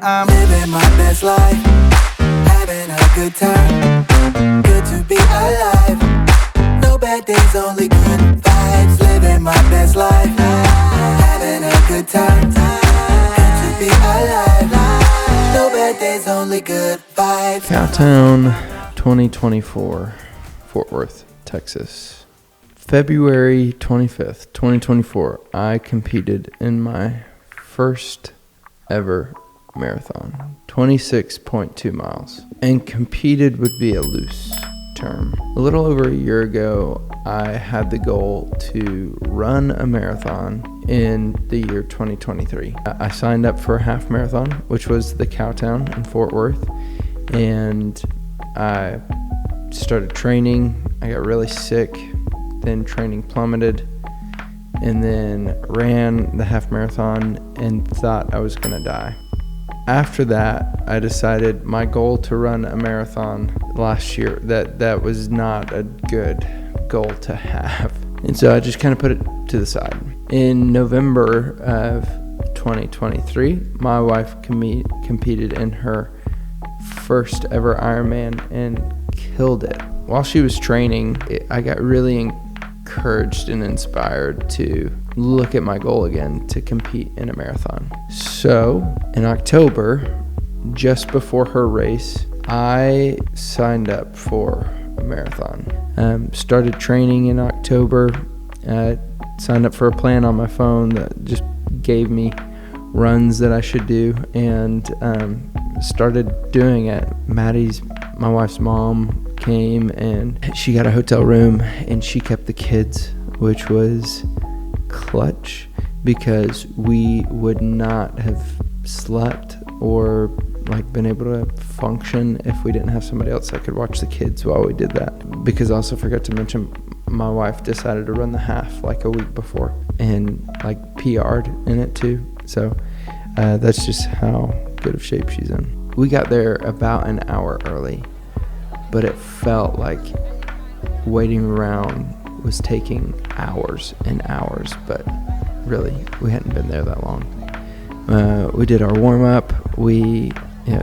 I'm living my best life, having a good time. Good to be alive. No bad days, only good vibes. Living my best life, having a good time. Good to be alive. No bad days, only good vibes. Cowtown 2024, Fort Worth, Texas. February 25th, 2024, I competed in my first ever marathon, 26.2 miles. And competed would be a loose term. A little over a year ago, I had the goal to run a marathon in the year 2023. I signed up for a half marathon, which was the Cowtown in Fort Worth, and I started training. I got really sick, then training plummeted, and then ran the half marathon and thought I was gonna die. After that, I decided my goal to run a marathon last year, that was not a good goal to have. And so I just kind of put it to the side. In November of 2023, my wife competed in her first ever Ironman and killed it. While she was training, I got really encouraged and inspired to look at my goal again to compete in a marathon. So in October, just before her race, I signed up for a marathon. Started training in October, signed up for a plan on my phone that just gave me runs that I should do, and started doing it. Maddie's, my wife's mom, came and she got a hotel room and she kept the kids, which was clutch because we would not have slept or been able to function if we didn't have somebody else that could watch the kids while we did that. Because I also forgot to mention, my wife decided to run the half a week before and PR'd in it too. So that's just how good of shape she's in. We got there about an hour early, but it felt like waiting around was taking hours and hours, but really we hadn't been there that long. We did our warm-up. We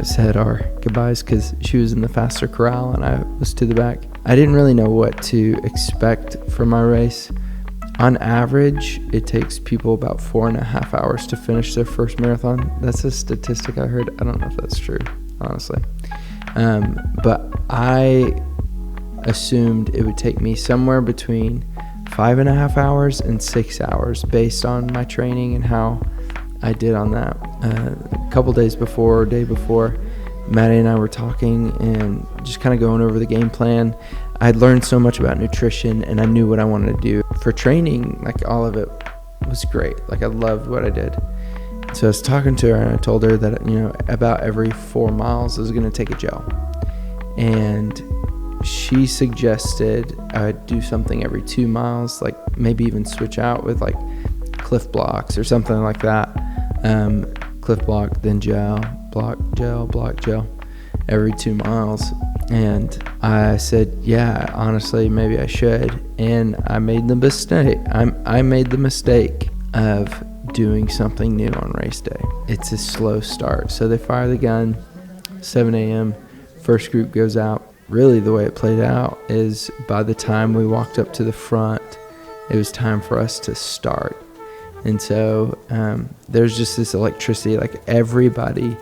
said our goodbyes because she was in the faster corral and I was to the back. I didn't really know what to expect for my race. On average, it takes people about 4.5 hours to finish their first marathon. That's a statistic I heard. I don't know if that's true, honestly. But I assumed it would take me somewhere between 5.5 hours and 6 hours based on my training and how I did on that. A couple days before, or day before, Maddie and I were talking and just kind of going over the game plan. I'd learned so much about nutrition and I knew what I wanted to do. For training, all of it was great. I loved what I did. So I was talking to her and I told her that, about every 4 miles I was going to take a gel. And she suggested I would do something every 2 miles, maybe even switch out with Cliff Blocks or something like that. Cliff Block, then gel, block, gel, every 2 miles. And I said, yeah, honestly, maybe I should. And I made the mistake. I made the mistake of doing something new on race day. It's a slow start. So they fire the gun, 7 a.m., first group goes out. Really the way it played out is by the time we walked up to the front, it was time for us to start. And so there's just this electricity, everybody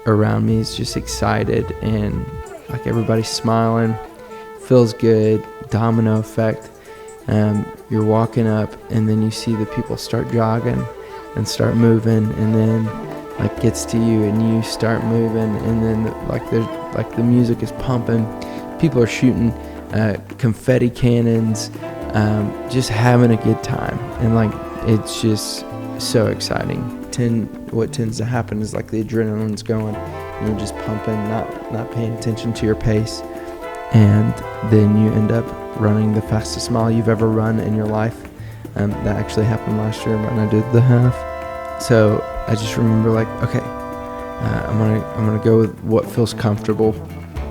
around me is just excited and everybody's smiling, feels good, domino effect. You're walking up and then you see the people start jogging and start moving, and then gets to you and you start moving, and then there's the music is pumping, people are shooting confetti cannons, just having a good time, and it's just so exciting. What tends to happen is the adrenaline's going and you're just pumping, not paying attention to your pace, and then you end up running the fastest mile you've ever run in your life. That actually happened last year when I did the half. So I just remember okay, I'm gonna go with what feels comfortable.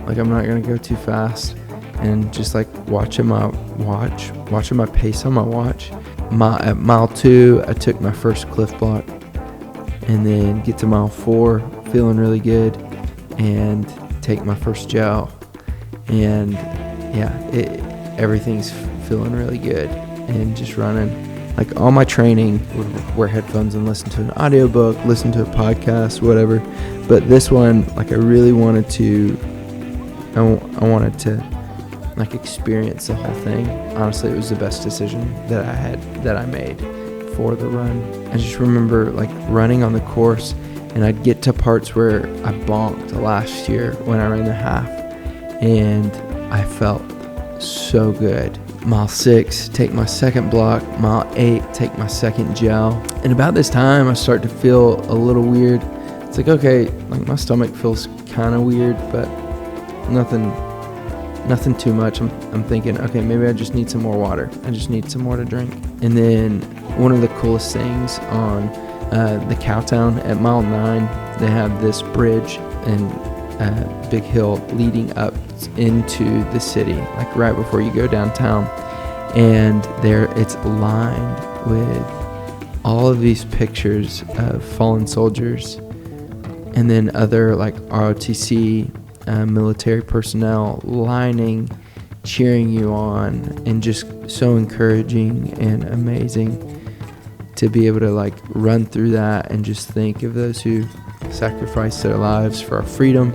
I'm not gonna go too fast, and just watching my pace on my watch. At mile 2, I took my first Cliff Block, and then get to mile 4, feeling really good, and take my first gel, and everything's feeling really good, and just running. Like, all my training would wear headphones and listen to an audiobook, listen to a podcast, whatever. But this one, like, I really wanted to, I wanted to, like, experience the whole thing. Honestly, it was the best decision that I made for the run. I just remember, like, running on the course, and I'd get to parts where I bonked last year when I ran the half, and I felt so good. Mile 6, take my second block. Mile 8, take my second gel. And about this time, I start to feel a little weird. It's like, okay, like, my stomach feels kind of weird, but nothing too much. I'm thinking, okay, maybe I just need some more water. I just need some more to drink. And then one of the coolest things on the Cowtown at mile 9, they have this bridge and big hill leading up into the city, like right before you go downtown, and there it's lined with all of these pictures of fallen soldiers, and then other, like, ROTC military personnel lining, cheering you on, and just so encouraging and amazing to be able to, like, run through that and just think of those who sacrificed their lives for our freedom,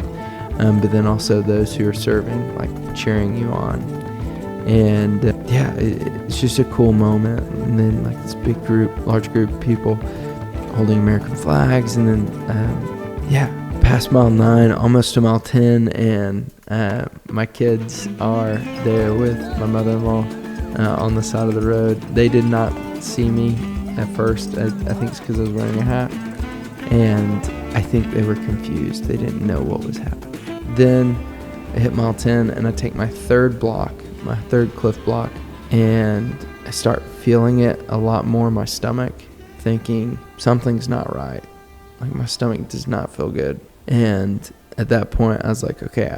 but then also those who are serving, like, cheering you on. And it's just a cool moment. And then, like, this large group of people holding American flags, and then past mile 9, almost to mile 10, and my kids are there with my mother-in-law on the side of the road. They did not see me at first. I think it's because I was wearing a hat, and I think they were confused. They didn't know what was happening. Then I hit mile 10, and I take my third cliff block, and I start feeling it a lot more in my stomach, thinking something's not right. Like, my stomach does not feel good. And at that point, I was like, okay,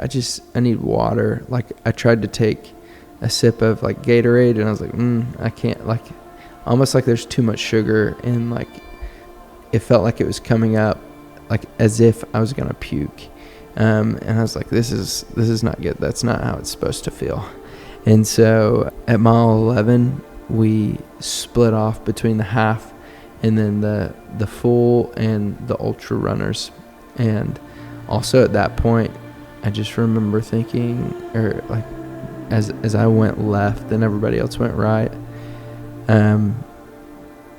I need water. Like, I tried to take a sip of, like, Gatorade, and I was like, I can't, like, almost like there's too much sugar, and, like, it felt like it was coming up, like, as if I was gonna puke. And I was like, this is not good. That's not how it's supposed to feel. And so at mile 11, we split off between the half and then the full and the ultra runners. And also at that point, I just remember thinking, or, like, as I went left and everybody else went right,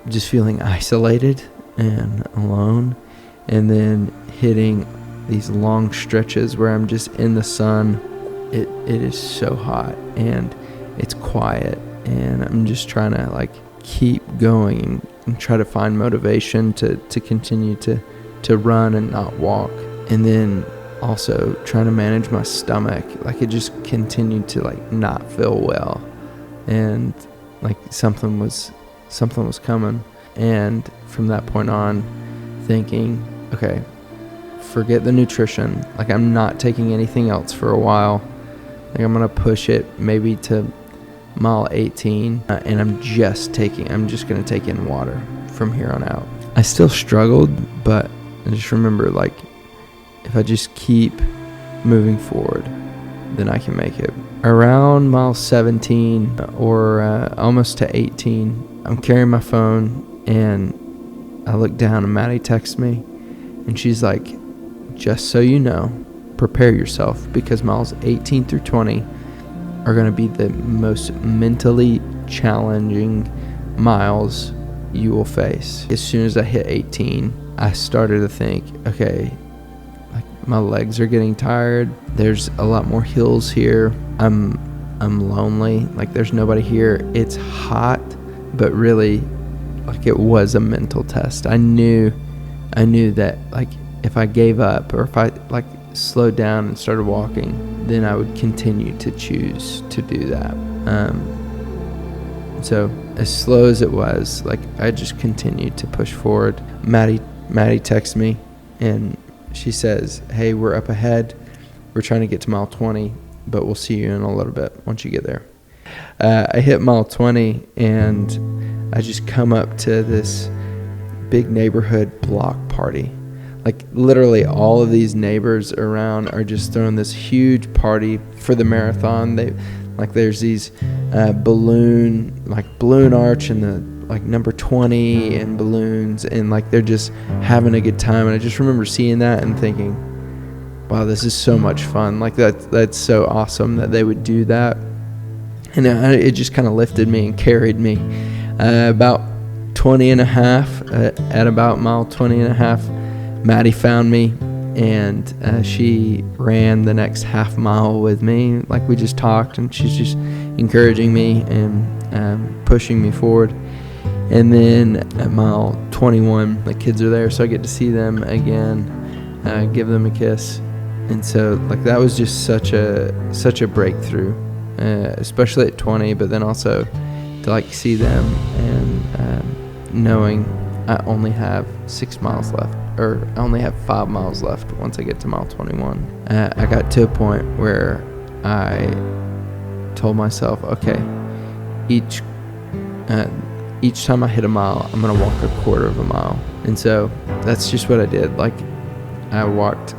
just feeling isolated and alone, and then hitting these long stretches where I'm just in the sun. It is so hot, and it's quiet, and I'm just trying to, like, keep going and try to find motivation to continue to run and not walk. And then also trying to manage my stomach. Like, it just continued to, like, not feel well, and, like, something was coming. And from that point on, thinking, okay, forget the nutrition. Like, I'm not taking anything else for a while. Like, I'm gonna push it maybe to mile 18, and I'm just gonna take in water from here on out. I still struggled, but I just remember, like, if I just keep moving forward, then I can make it. Around mile 17 or almost to 18, I'm carrying my phone, and I look down, and Maddie texts me, and she's like, just so you know, prepare yourself, because miles 18 through 20 are going to be the most mentally challenging miles you will face. As soon as I hit 18, I started to think, okay, like, my legs are getting tired. There's a lot more hills here. I'm lonely. Like, there's nobody here. It's hot, but really, like, it was a mental test. I knew that, like, if I gave up, or if I, like, slowed down and started walking, then I would continue to choose to do that. So as slow as it was, like, I just continued to push forward. Maddie texts me, and she says, hey, we're up ahead. We're trying to get to mile 20, but we'll see you in a little bit once you get there. I hit mile 20, and I just come up to this big neighborhood block party. like literally all of these neighbors around are just throwing this huge party for the marathon. There's these balloon arch and the like number 20 and balloons, and like they're just having a good time. And I just remember seeing that and thinking, wow, this is so much fun. Like that's so awesome that they would do that. And it just kind of lifted me and carried me. About 20 and a half, at about mile 20 and a half, Maddie found me, and she ran the next half mile with me. Like, we just talked, and she's just encouraging me and pushing me forward. And then at mile 21, the kids are there, so I get to see them again, give them a kiss. And so, like, that was just such a breakthrough, especially at 20, but then also to like see them and knowing I only have 6 miles left, or I only have 5 miles left once I get to mile 21. I got to a point where I told myself, okay, each time I hit a mile, I'm gonna walk a quarter of a mile. And so that's just what I did. Like, I walked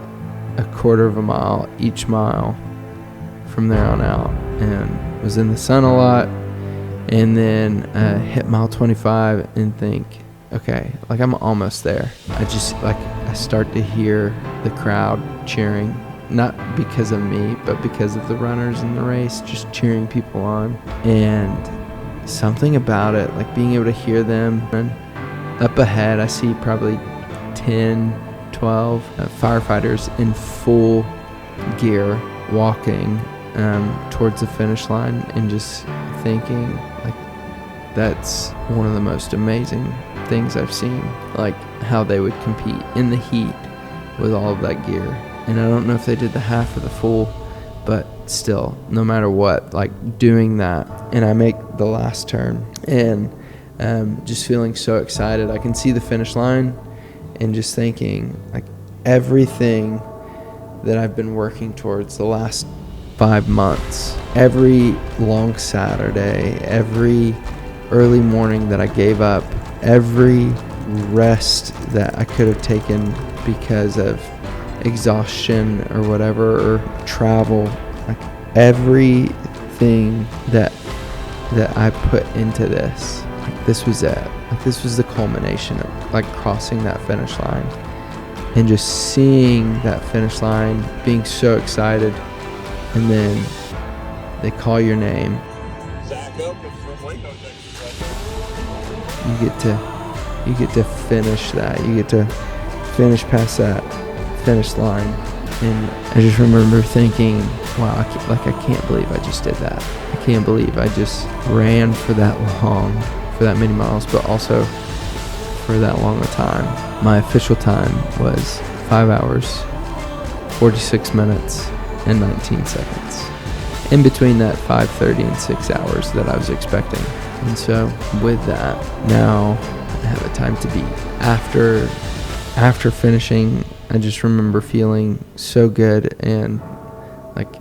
a quarter of a mile each mile from there on out, and was in the sun a lot. And then hit mile 25 and think, okay, like, I'm almost there. I start to hear the crowd cheering, not because of me, but because of the runners in the race, just cheering people on. And something about it, like being able to hear them. And up ahead, I see probably 10, 12 firefighters in full gear walking towards the finish line, and just thinking, like, that's one of the most amazing things I've seen, like how they would compete in the heat with all of that gear. And I don't know if they did the half or the full, but still, no matter what, like doing that. And I make the last turn, and just feeling so excited. I can see the finish line, and just thinking, like, everything that I've been working towards the last 5 months, every long Saturday, every early morning that I gave up, every rest that I could have taken because of exhaustion or whatever, or travel, like everything that I put into this, like, this was it. Like, this was the culmination of like crossing that finish line, and just seeing that finish line, being so excited. And then they call your name. You get to finish that. You get to finish past that finish line. And I just remember thinking, wow, I can't believe I just did that. I can't believe I just ran for that long, for that many miles, but also for that long a time. My official time was 5 hours, 46 minutes, and 19 seconds. In between that 5:30 and 6 hours that I was expecting. And so with that, now I have a time to beat. After finishing, I just remember feeling so good, and like,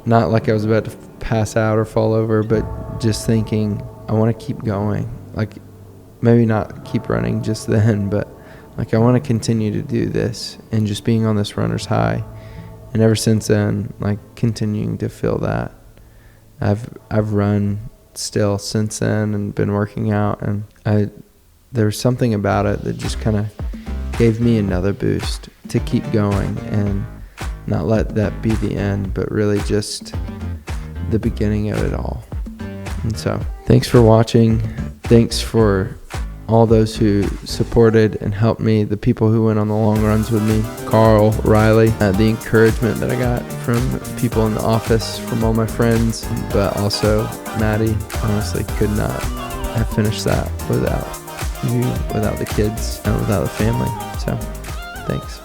not like I was about to pass out or fall over, but just thinking, I want to keep going. Like, maybe not keep running just then, but like, I want to continue to do this, and just being on this runner's high. And ever since then, like, continuing to feel that. I've run still since then and been working out, and there was something about it that just kind of gave me another boost to keep going and not let that be the end, but really just the beginning of it all. And so, thanks for watching. Thanks for all those who supported and helped me, the people who went on the long runs with me, Carl, Riley, the encouragement that I got from people in the office, from all my friends, but also Maddie. Honestly, could not have finished that without you, without the kids, and without the family. So, thanks.